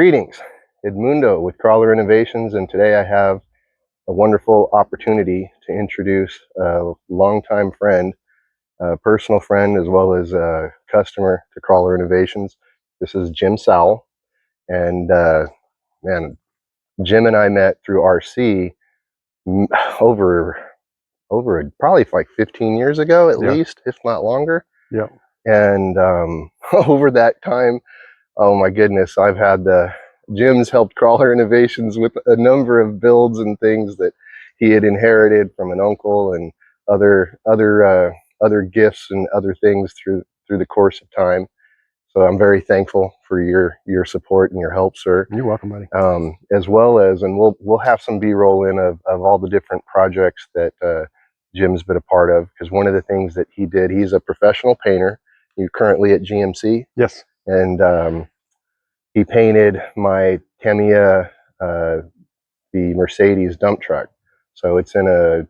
Greetings, Edmundo with Crawler Innovations, and today I have a wonderful opportunity to introduce a longtime friend, a personal friend, as well as a customer to Crawler Innovations. This is Jim Sowell, and man, Jim and I met through RC over probably like 15 years ago at least, if not longer. Yeah. And over that time, oh my goodness, I've had Jim's helped Crawler Innovations with a number of builds and things that he had inherited from an uncle, and other gifts and other things through the course of time. So I'm very thankful for your support and your help, sir. You're welcome, buddy. As well as, and we'll have some B-roll in of all the different projects that Jim's been a part of, because one of the things that he did, he's a professional painter. He's currently at GMC. Yes. And he painted my Tamiya, the Mercedes dump truck. So it's in a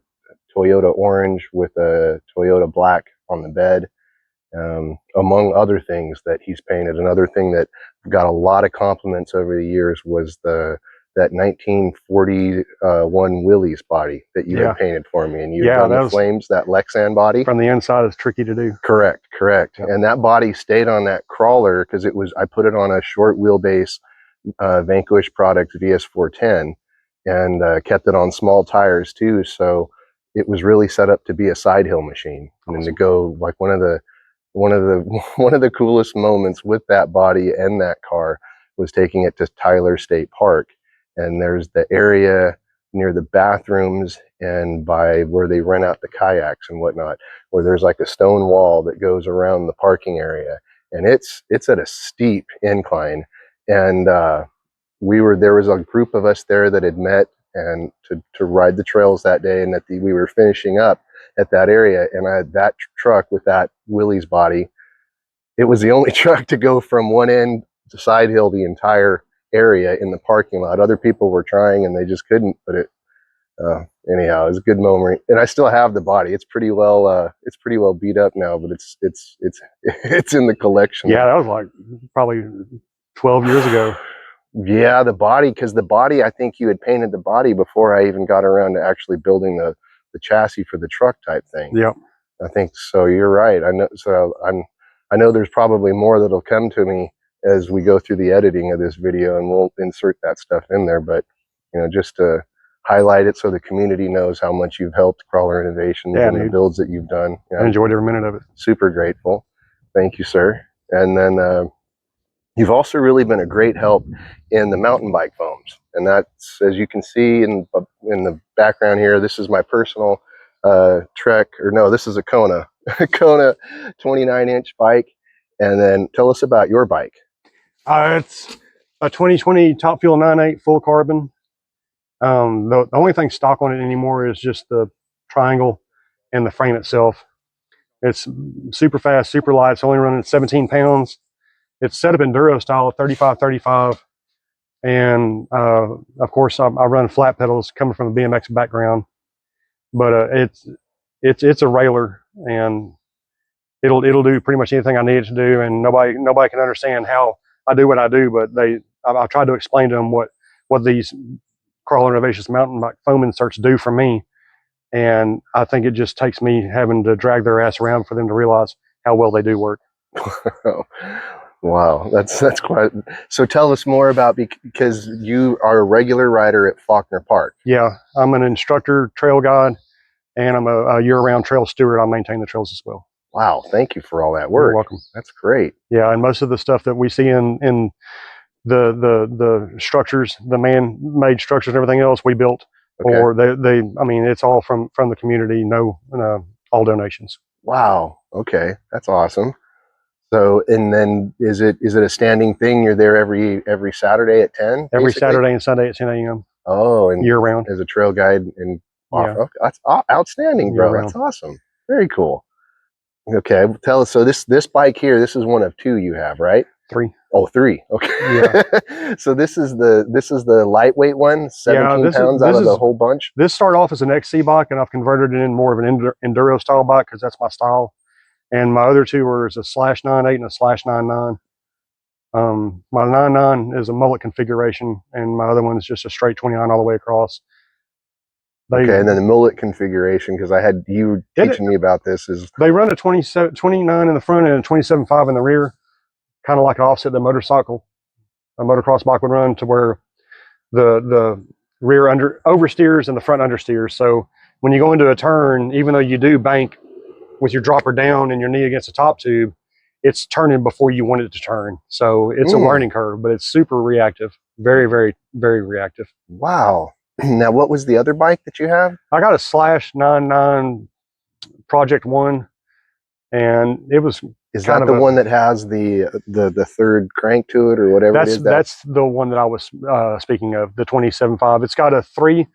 Toyota orange with a Toyota black on the bed, among other things that he's painted. Another thing that got a lot of compliments over the years was that 1941 Willys body that you had painted for me, and you've done the flames, that Lexan body. From the inside is tricky to do. Correct. Yep. And that body stayed on that crawler because I put it on a short wheelbase Vanquish Products VS410, and kept it on small tires too. So it was really set up to be a side hill machine. Awesome. And to go, like, one of the coolest moments with that body and that car was taking it to Tyler State Park. And there's the area near the bathrooms and by where they rent out the kayaks and whatnot, where there's like a stone wall that goes around the parking area, and it's at a steep incline. And there was a group of us there that had met and to ride the trails that day, and we were finishing up at that area, and I had that truck with that Willys body. It was the only truck to go from one end to side hill the entire area in the parking lot. Other people were trying and they just couldn't, but anyhow, it was a good moment. And I still have the body. It's pretty well beat up now, but it's in the collection. Yeah, that was like probably 12 years ago. Yeah, the body, because the body, I think you had painted the body before I even got around to actually building the chassis for the truck type thing. Yep. I think so. You're right. I know. So I know there's probably more that'll come to me as we go through the editing of this video, and we'll insert that stuff in there. But just to highlight it so the community knows how much you've helped Crawler Innovations and the builds that you've done. I enjoyed every minute of it. Super grateful. Thank you, sir. And then you've also really been a great help in the mountain bike foams, and that's, as you can see in the background here, this is my personal Trek, or no, this is a Kona 29-inch bike. And then tell us about your bike. It's a 2020 Top Fuel 9.8 full carbon. The only thing stock on it anymore is just the triangle and the frame itself. It's super fast, super light. It's only running 17 pounds. It's set up Enduro style, 35-35. And of course, I run flat pedals coming from a BMX background. But it's a railer, and it'll do pretty much anything I need it to do, and nobody can understand how I do what I do, but I've tried to explain to them what these Crawler Innovations mountain bike foam inserts do for me, and I think it just takes me having to drag their ass around for them to realize how well they do work. Wow, that's quite. So tell us more about, because you are a regular rider at Faulkner Park. Yeah, I'm an instructor, trail guide, and I'm a year-round trail steward. I maintain the trails as well. Wow, thank you for all that work. You're welcome. That's great. Yeah, and most of the stuff that we see in the structures, the man-made structures and everything else, we built. Okay. Or I mean, it's all from the community. No, all donations. Wow. Okay, that's awesome. So, and then is it a standing thing? You're there every Saturday at 10? Every Saturday and Sunday at 10 a.m. Oh, and year round as a trail guide and off. Yeah. That's outstanding, bro. That's awesome. Very cool. Okay, tell us. So this bike here, this is one of two you have, right? 3. Oh, 3. Okay. Yeah. So this is the lightweight one, 17 pounds out of the whole bunch. This started off as an XC bike, and I've converted it in more of an enduro style bike because that's my style. And my other two were a /98 and a /99. My 99 is a mullet configuration, and my other one is just a straight 29 all the way across. Okay, and then the mullet configuration, because I had you teaching me about this, is they run a 29 in the front and a 27.5 in the rear, kind of like an offset the motorcycle, a motocross bike would run, to where the rear oversteers and the front understeers. So when you go into a turn, even though you do bank with your dropper down and your knee against the top tube, it's turning before you want it to turn. So it's a learning curve, but it's super reactive. Very, very, very reactive. Wow. Now, what was the other bike that you have? I got a Slash 99 Project 1, and it was Is that the one that has the third crank to it, or whatever it is? That's the one that I was speaking of, the 27.5. It's got a 3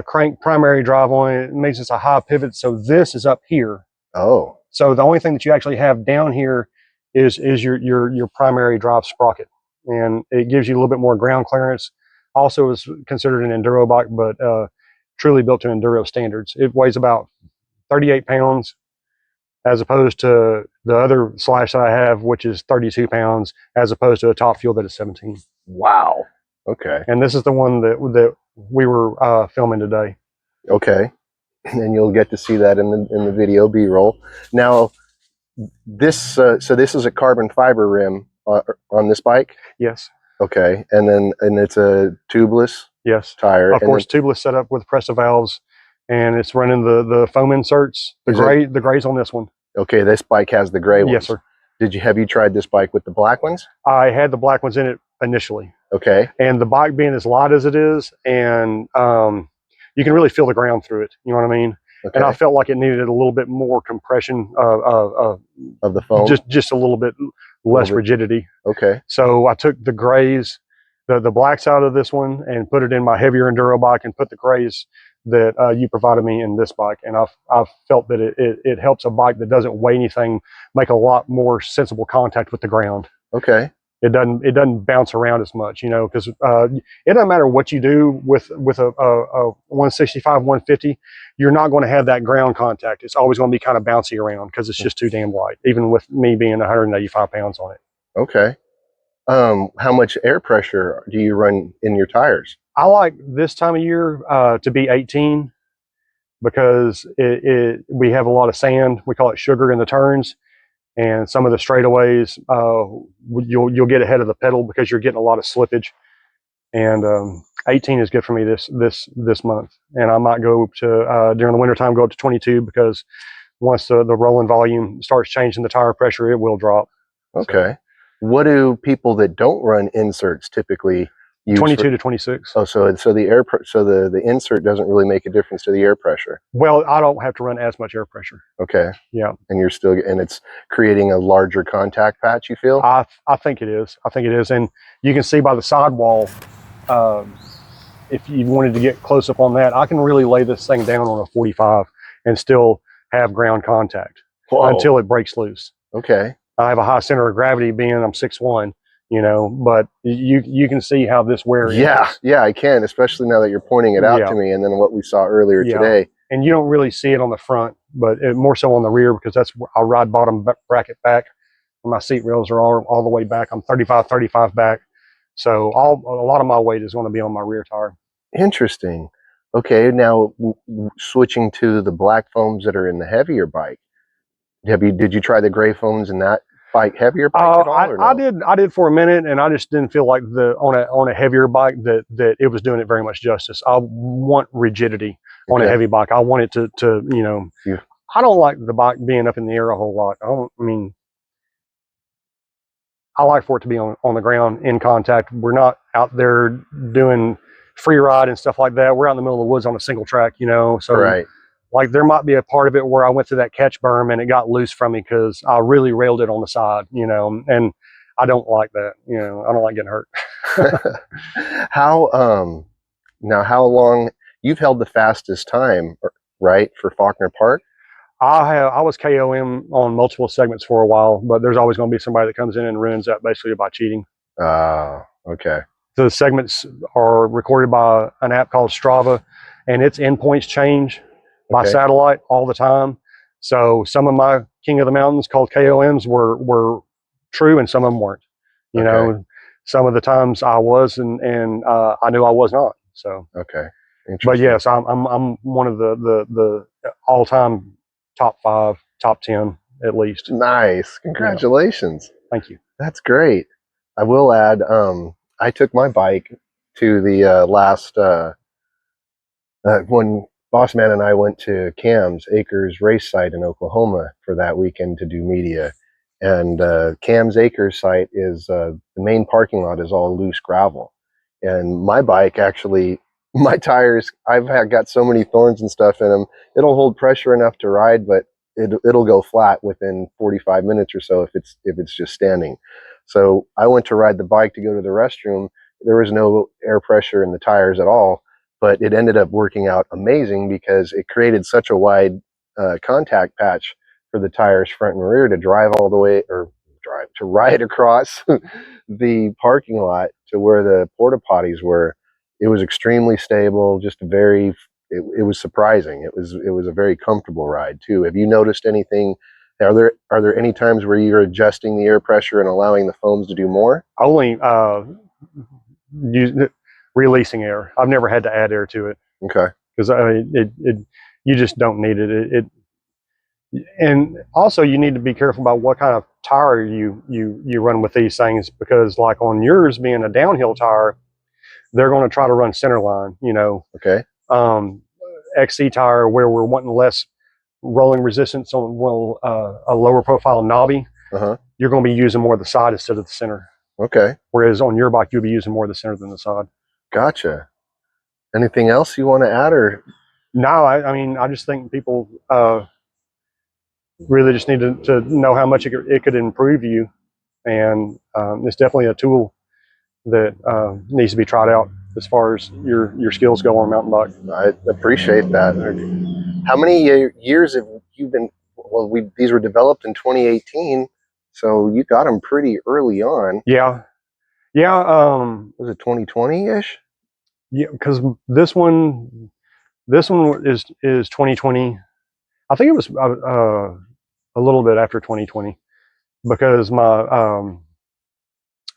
crank primary drive on it. It makes it a high pivot, so this is up here. Oh. So the only thing that you actually have down here is your primary drive sprocket, and it gives you a little bit more ground clearance. Also is considered an enduro bike, but truly built to enduro standards. It weighs about 38 pounds, as opposed to the other Slash that I have, which is 32 pounds, as opposed to a Top Fuel that is 17. Wow. Okay. And this is the one that we were filming today. Okay. And you'll get to see that in the video B-roll. Now, this so this is a carbon fiber rim on this bike? Yes. Okay. And it's a tubeless tire. Of course, tubeless setup with pressure valves, and it's running the foam inserts. The gray's on this one. Okay, this bike has the gray ones. Yes, sir. Have you tried this bike with the black ones? I had the black ones in it initially. Okay. And the bike being as light as it is, and you can really feel the ground through it. You know what I mean? Okay. And I felt like it needed a little bit more compression of the foam, just a little bit less rigidity. Okay. So I took the grays, the blacks out of this one, and put it in my heavier enduro bike, and put the grays that you provided me in this bike. And I've felt that it helps a bike that doesn't weigh anything make a lot more sensible contact with the ground. Okay. It doesn't bounce around as much, you know, because it doesn't matter what you do with a 165, 150, you're not going to have that ground contact. It's always going to be kind of bouncy around because it's just too damn light, even with me being 185 pounds on it. Okay. How much air pressure do you run in your tires? I like this time of year to be 18, because we have a lot of sand. We call it sugar in the turns. And some of the straightaways, you'll get ahead of the pedal because you're getting a lot of slippage. And 18 is good for me this month. And I might go to during the wintertime go up to 22, because once the rolling volume starts changing the tire pressure, it will drop. Okay. So, what do people that don't run inserts typically use? 22 to 26. Oh, so the insert doesn't really make a difference to the air pressure. Well, I don't have to run as much air pressure. Okay. Yeah. And it's creating a larger contact patch, you feel? I think it is. I think it is. And you can see by the sidewall, if you wanted to get close up on that, I can really lay this thing down on a 45 and still have ground contact. Whoa. Until it breaks loose. Okay. I have a high center of gravity, being I'm 6'1", you know, but you can see how this wears. Yeah, I can, especially now that you're pointing it out to me, and then what we saw earlier today. And you don't really see it on the front, but more so on the rear, because that's where I ride bottom bracket back. My seat rails are all the way back. I'm 35 back. So a lot of my weight is going to be on my rear tire. Interesting. Okay, now switching to the black foams that are in the heavier bike. Did you try the gray foams in that bike, heavier bike at all? Or no? I did for a minute, and I just didn't feel like on a heavier bike that it was doing it very much justice. I want rigidity on a heavy bike. I want it to you know. Yeah. I don't like the bike being up in the air a whole lot. I like for it to be on the ground in contact. We're not out there doing free ride and stuff like that. We're out in the middle of the woods on a single track, you know. So right. Like there might be a part of it where I went through that catch berm and it got loose from me because I really railed it on the side, you know, and I don't like that, you know, I don't like getting hurt. Now how long you've held the fastest time, right, for Faulkner Park? I was KOM on multiple segments for a while, but there's always going to be somebody that comes in and ruins that basically by cheating. Okay. The segments are recorded by an app called Strava, and its endpoints change by satellite all the time. So some of my King of the Mountains called KOMs were true, and some of them weren't. You know, some of the times I was, and I knew I was not. So Okay. but yes, I'm one of the all time top 5, top 10 at least. Nice. Congratulations. Yeah. Thank you. That's great. I will add, I took my bike to the last when Bossman and I went to Cam's Acres race site in Oklahoma for that weekend to do media. And Cam's Acres site is the main parking lot is all loose gravel. And my bike actually, my tires, got so many thorns and stuff in them. It'll hold pressure enough to ride, but it'll go flat within 45 minutes or so if it's just standing. So I went to ride the bike to go to the restroom. There was no air pressure in the tires at all, but it ended up working out amazing because it created such a wide contact patch for the tires front and rear to drive all the way, or to ride across the parking lot to where the porta potties were. It was extremely stable, just it was surprising. It was a very comfortable ride too. Have you noticed anything? Are there any times where you're adjusting the air pressure and allowing the foams to do more? Only releasing air. I've never had to add air to it. Okay. Because you just don't need it. And also you need to be careful about what kind of tire you run with these things, because like on yours being a downhill tire, they're going to try to run center line. You know. Okay. XC tire, where we're wanting less rolling resistance on a lower profile knobby, you're going to be using more of the side instead of the center. Okay. Whereas on your bike, you'll be using more of the center than the side. Gotcha. Anything else you want to add, or? No, I mean, I just think people really just need to know how much it could improve you. And it's definitely a tool that needs to be tried out as far as your skills go on a mountain bike. I appreciate that. How many years have you been, well, these were developed in 2018, so you got them pretty early on. Yeah. Was it 2020-ish? Yeah, because this one is 2020. I think it was a little bit after 2020, because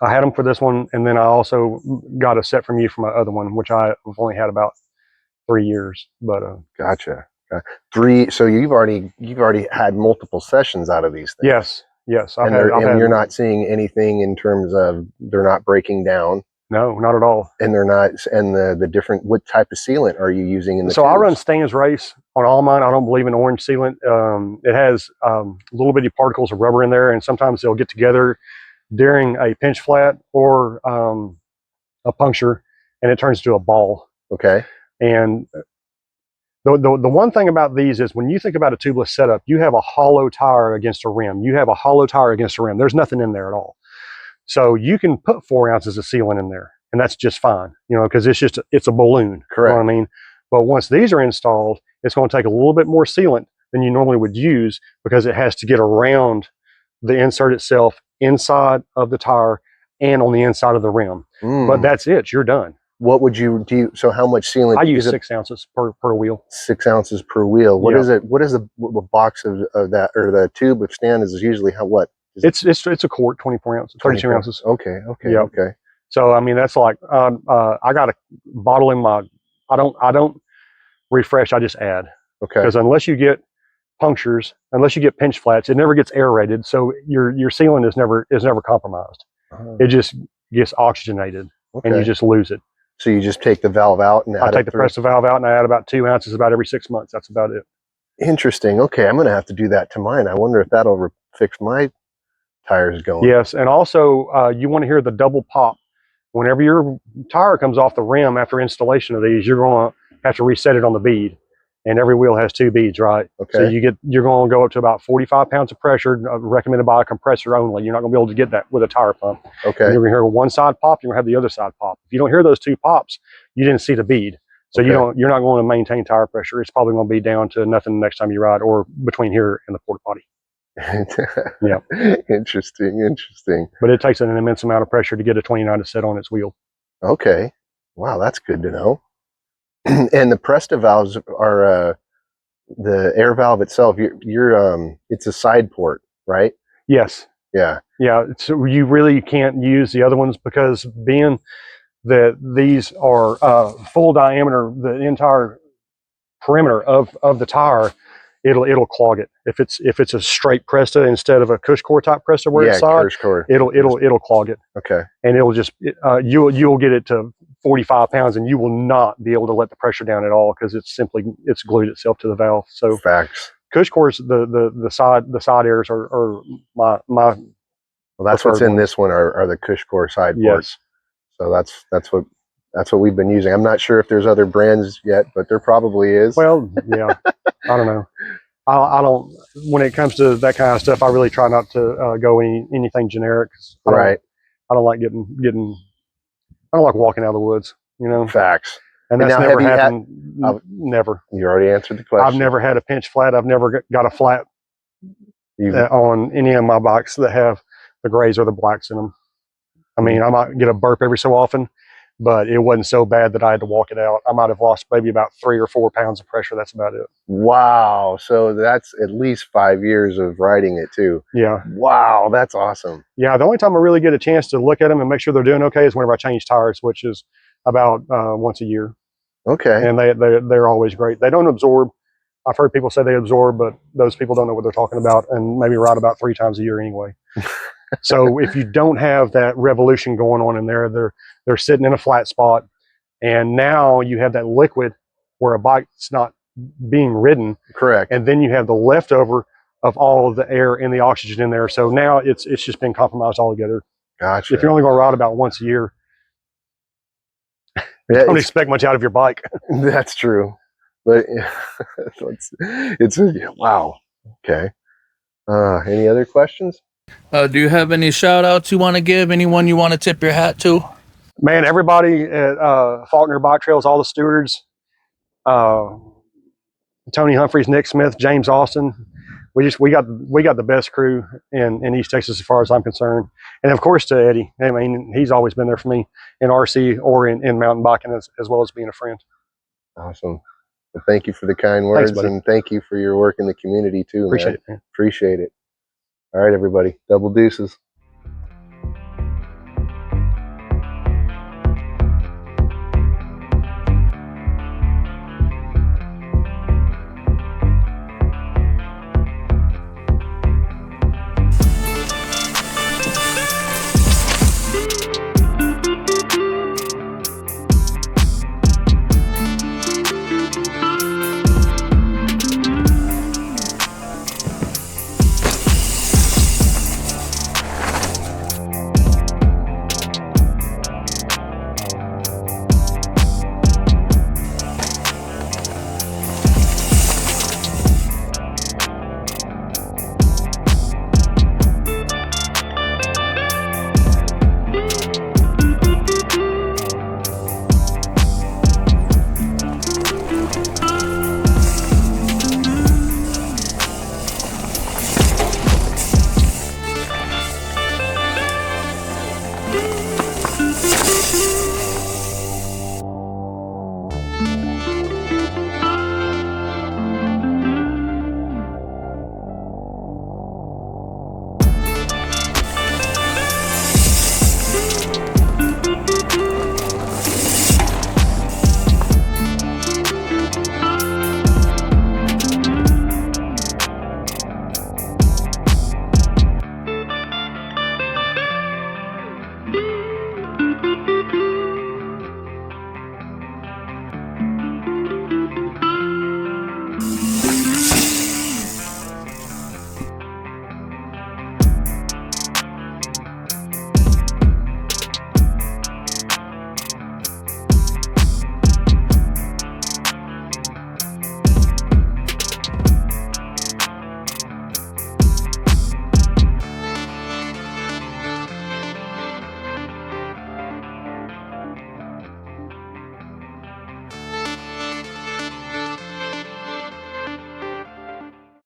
I had them for this one, and then I also got a set from you for my other one, which I've only had about 3 years. But gotcha. 3. So you've already had multiple sessions out of these things. Yes. And you're not seeing anything in terms of they're not breaking down. No, not at all. And they're not. And the different, what type of sealant are you using in the? So tubes? I run Stains Race on all mine. I don't believe in orange sealant. It has little bitty particles of rubber in there, and sometimes they'll get together during a pinch flat or a puncture, and it turns to a ball. Okay. And the one thing about these is when you think about a tubeless setup, you have a hollow tire against a rim. You have a hollow tire against a rim. There's nothing in there at all. So you can put 4 ounces of sealant in there, and that's just fine, you know, because it's a balloon. Correct. You know what I mean? But once these are installed, it's going to take a little bit more sealant than you normally would use, because it has to get around the insert itself, inside of the tire, and on the inside of the rim. But that's it. You're done. What would you do? So how much sealant? I use 6 ounces per wheel. 6 ounces per wheel. What is it? What is the box of that, or the tube of stand is usually what? It's a quart, 24 ounces, 32 ounces. Okay. Okay. So I mean, that's like I got a bottle in my. I don't refresh. I just add. Okay. Because unless you get punctures, unless you get pinch flats, it never gets aerated. So your sealant is never compromised. It just gets oxygenated, and you just lose it. So you just take the valve out and I take the press valve out, and I add about 2 ounces about every 6 months. That's about it. Interesting. Okay, I'm going to have to do that to mine. I wonder if that'll fix my tires going. Yes, and also you want to hear the double pop. Whenever your tire comes off the rim after installation of these, you're going to have to reset it on the bead. And every wheel has 2 beads, right? Okay. So you're going to go up to about 45 pounds of pressure, recommended by a compressor only. You're not going to be able to get that with a tire pump. Okay. And you're going to hear one side pop, you're going to have the other side pop. If you don't hear those 2 pops, you didn't see the bead. So you're not going to maintain tire pressure. It's probably going to be down to nothing next time you ride, or between here and the porta potty. Yeah. Interesting. But it takes an immense amount of pressure to get a 29 to sit on its wheel. Okay. Wow, that's good to know. And the Presta valves are the air valve itself. It's a side port, right? Yes. Yeah. Yeah, so you really can't use the other ones because being that these are full diameter, the entire perimeter of the tire, it'll clog it. If it's a straight Presta instead of a Cush core type Presta where it's side, it'll clog it. Okay. And it'll just you'll get it to 45 pounds and you will not be able to let the pressure down at all because it's glued itself to the valve. So facts. Cush cores, the side airs are my Well, that's what's in this one are the Cush core side ports. So that's what we've been using. I'm not sure if there's other brands yet, but there probably is. Well, yeah, I don't know. I don't. When it comes to that kind of stuff, I really try not to go anything generic. Right. I don't like getting. I don't like walking out of the woods. You know. Facts. And that's never happened. Never. You already answered the question. I've never had a pinch flat. I've never got a flat on any of my bikes that have the grays or the blacks in them. I mean, I might get a burp every so often, but it wasn't so bad that I had to walk it out. I might have lost maybe about 3 or 4 pounds of pressure. That's about it. Wow. So that's at least 5 years of riding it too. Yeah. Wow. That's awesome. Yeah. The only time I really get a chance to look at them and make sure they're doing okay is whenever I change tires, which is about once a year. Okay. And they're always great. They don't absorb. I've heard people say they absorb, but those people don't know what they're talking about and maybe ride about 3 times a year anyway. So if you don't have that revolution going on in there, they're sitting in a flat spot, and now you have that liquid where a bike's not being ridden. Correct. And then you have the leftover of all of the air and the oxygen in there. So now it's just been compromised altogether. Gotcha. If you're only going to ride about once a year, don't expect much out of your bike. That's true. But it's wow. Okay. Any other questions? Do you have any shout outs you want to give? Anyone you want to tip your hat to? Man, everybody at Faulkner Park Trails, all the stewards, Tony Humphreys, Nick Smith, James Austin. We got the best crew in East Texas as far as I'm concerned. And of course to Eddie. I mean, he's always been there for me in RC or in mountain biking as well as being a friend. Awesome. Well, thank you for the kind words. Thanks, and thank you for your work in the community too. Appreciate it, man. Appreciate it. All right, everybody. Double deuces.